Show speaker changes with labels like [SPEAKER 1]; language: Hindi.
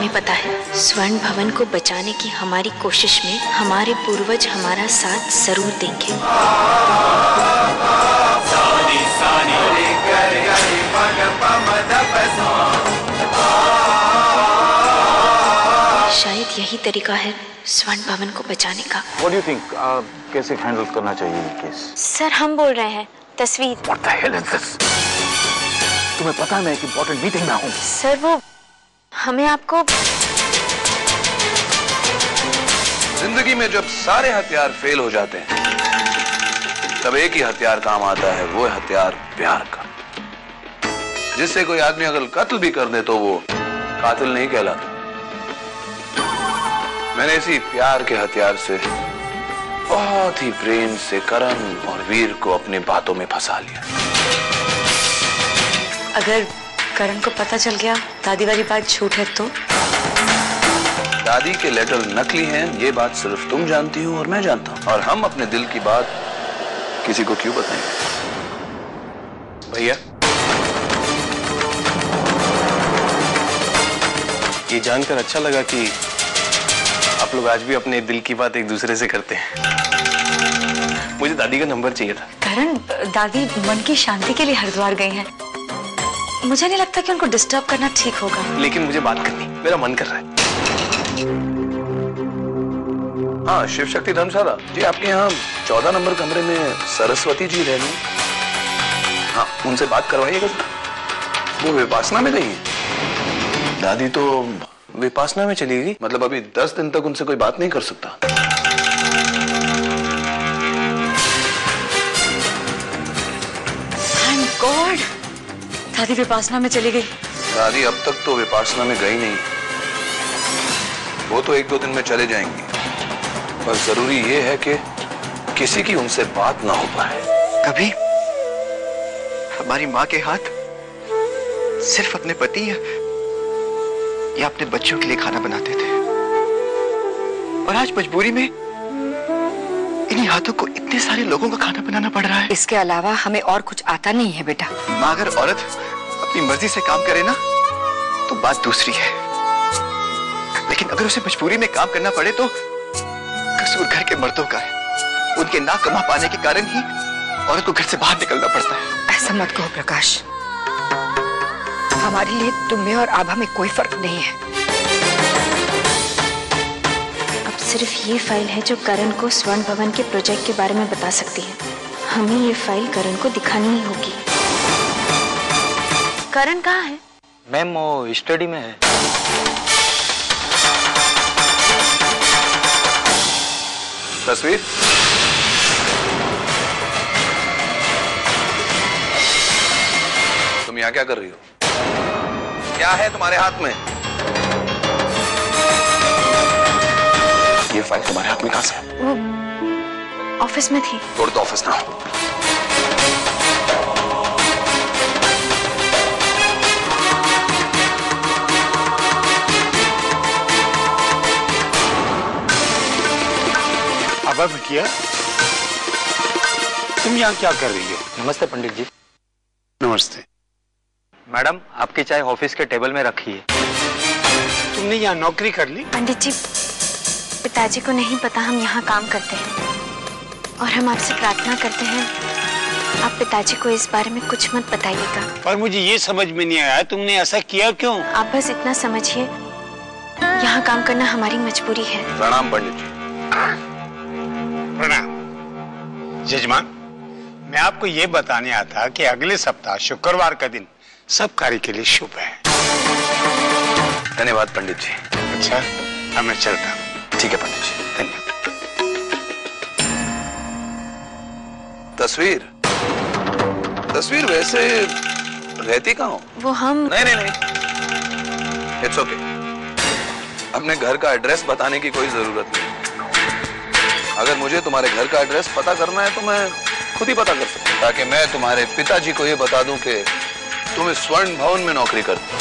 [SPEAKER 1] हमें पता है स्वर्ण भवन को बचाने की हमारी कोशिश में हमारे पूर्वज हमारा साथ जरूर देंगे। शायद यही तरीका है स्वर्ण भवन को बचाने का।
[SPEAKER 2] What do you think? कैसे हैंडल करना चाहिए ये केस?
[SPEAKER 1] सर हम बोल रहे हैं तस्वीर।
[SPEAKER 2] What the hell is this? तुम्हें पता है मैं एक इम्पोर्टेंट मीटिंग में हूँ।
[SPEAKER 1] सर वो हमें आपको।
[SPEAKER 3] जिंदगी में जब सारे हथियार फेल हो जाते हैं तब एक ही हथियार काम आता है, वो हथियार प्यार का। जिससे कोई आदमी अगर कत्ल भी कर दे तो वो कातिल नहीं कहलाता। मैंने इसी प्यार के हथियार से बहुत ही प्रेम से करण और वीर को अपनी बातों में फंसा लिया।
[SPEAKER 4] अगर करण को पता चल गया दादी वाली बात झूठ है तो?
[SPEAKER 3] दादी के लेटर नकली हैं, ये बात सिर्फ तुम जानती हो और मैं जानता हूं। और हम अपने दिल की बात किसी को क्यों बताएंगे? भैया,
[SPEAKER 5] ये जानकर अच्छा लगा कि आप लोग आज भी अपने दिल की बात एक दूसरे से करते हैं। मुझे दादी का नंबर चाहिए था।
[SPEAKER 4] करण, दादी मन की शांति के लिए हरिद्वार गई हैं। मुझे नहीं लगता कि उनको डिस्टर्ब करना ठीक होगा।
[SPEAKER 5] लेकिन मुझे बात करनी, मेरा मन कर रहा है।
[SPEAKER 3] हाँ, शिव शक्ति धर्मशाला जी, आपके यहाँ 14 नंबर कमरे में सरस्वती जी रह रही। हाँ, उनसे बात करवाइएगा। वो विपासना में गई है।
[SPEAKER 5] दादी तो विपासना में चली गई?
[SPEAKER 3] मतलब अभी 10 दिन तक उनसे कोई बात नहीं कर सकता।
[SPEAKER 4] Thank God! दादी विपासना में चली गई।
[SPEAKER 3] दादी अब तक तो विपासना में गई नहीं, वो तो 1-2 दिन में चले जाएंगी। पर जरूरी ये है कि किसी की उनसे बात ना हो पाए।
[SPEAKER 6] कभी हमारी माँ के हाथ सिर्फ अपने पति या अपने बच्चों के लिए खाना बनाते थे, और आज मजबूरी में इन्हीं हाथों को इतने सारे लोगों का खाना बनाना पड़ रहा है।
[SPEAKER 4] इसके अलावा हमें और कुछ आता नहीं है बेटा।
[SPEAKER 6] माँ, अगर औरत अपनी मर्जी से काम करे ना तो बात दूसरी है, लेकिन अगर उसे मजबूरी में काम करना पड़े तो कसूर घर के मर्दों का है। उनके ना कमा पाने के कारण ही औरत को घर से बाहर निकलना पड़ता है।
[SPEAKER 4] ऐसा मत कहो प्रकाश, हमारे लिए तुम में और आभा में कोई फर्क नहीं है।
[SPEAKER 1] अब सिर्फ ये फाइल है जो करण को स्वर्ण भवन के प्रोजेक्ट के बारे में बता सकती है। हमें ये फाइल करण को दिखानी ही होगी। करण कहाँ है?
[SPEAKER 2] मैम वो स्टडी में है।
[SPEAKER 3] तस्वीर, तुम यहाँ क्या कर रही हो? क्या है तुम्हारे हाथ में?
[SPEAKER 2] ये फाइल तुम्हारे हाथ में कहां से है?
[SPEAKER 1] वो ऑफिस में थी।
[SPEAKER 3] तोड़ दो ऑफिस ना।
[SPEAKER 7] आभा बिटिया, तुम यहाँ क्या कर रही हो?
[SPEAKER 2] नमस्ते पंडित जी।
[SPEAKER 7] नमस्ते।
[SPEAKER 2] मैडम, आपकी चाय ऑफिस के टेबल में रखी है।
[SPEAKER 7] तुमने यहाँ नौकरी कर ली?
[SPEAKER 1] पंडित जी, पिताजी को नहीं पता हम यहाँ काम करते हैं, और हम आपसे प्रार्थना करते हैं आप पिताजी को इस बारे में कुछ मत बताइएगा।
[SPEAKER 7] पर मुझे ये समझ में नहीं आया तुमने ऐसा किया क्यों?
[SPEAKER 1] आप बस इतना समझिए, यहाँ काम करना हमारी मजबूरी है।
[SPEAKER 3] प्रणाम पंडित जी।
[SPEAKER 7] प्रणाम। जजमान, मैं आपको ये बताने आया था कि अगले सप्ताह शुक्रवार का दिन सब कार्य के लिए शुभ है।
[SPEAKER 3] धन्यवाद पंडित जी।
[SPEAKER 7] अच्छा, अब मैं चलता हूँ।
[SPEAKER 3] ठीक है पंडित जी,
[SPEAKER 7] धन्यवाद।
[SPEAKER 3] तस्वीर वैसे रहती कहाँ हो?
[SPEAKER 1] वो हम
[SPEAKER 3] नहीं, इट्स ओके। अपने घर का एड्रेस बताने की कोई जरूरत नहीं। अगर मुझे तुम्हारे घर का एड्रेस पता करना है तो मैं खुद ही पता कर सकता हूँ, ताकि मैं तुम्हारे पिताजी को ये बता दूं कि तुम इस स्वर्ण भवन में नौकरी करते हो।